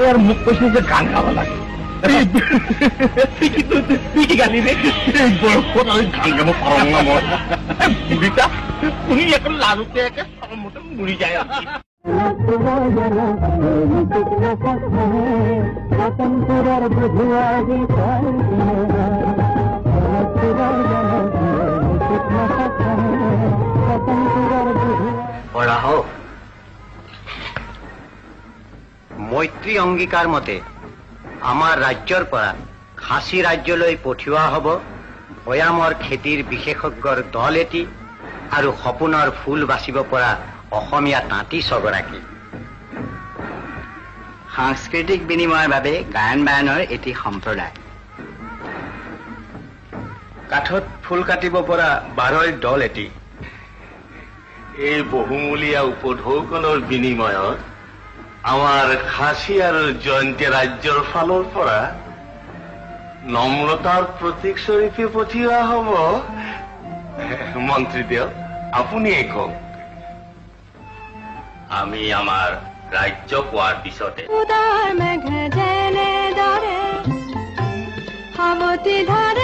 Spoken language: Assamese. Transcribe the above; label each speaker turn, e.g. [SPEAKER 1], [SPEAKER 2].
[SPEAKER 1] আর মুখ কৈছে যে গান গাব লাগে তুই কি গালি রে বয়সত আমি গান গাব পাৰো না মই বুঢ়ীটা তুমি এখন লাজতে একে চৰমতে মৰি যায়
[SPEAKER 2] মৈত্ৰী অংগীকাৰ মতে আমাৰ ৰাজ্যৰ পৰা খাচী ৰাজ্যলৈ পঠিওৱা হ'ব ভৈয়ামৰ খেতিৰ বিশেষজ্ঞৰ দল এটি আৰু সপোনৰ ফুল বাচিব পৰা অসমীয়া তাঁতী ছগৰাকী সাংস্কৃতিক বিনিময়ৰ বাবে গায়ন বায়নৰ এটি সম্প্ৰদায় কাঠত ফুল কাটিব পৰা 12ৰ দল এটি
[SPEAKER 1] এই বহুমূলীয়া উপঢৌকনৰ বিনিময়ত আমাৰ খাচী আৰু জয়ন্তী ৰাজ্যৰ ফালৰ পৰা নম্ৰতাৰ প্ৰতীক স্বৰূপে পঠিওৱা হ'ব মন্ত্ৰীদেৱ আপুনিয়ে কওক আমি আমাৰ ৰাজ্য পোৱাৰ পিছতে
[SPEAKER 3] মেঘ যেনে দৰে সাৱতি ধৰে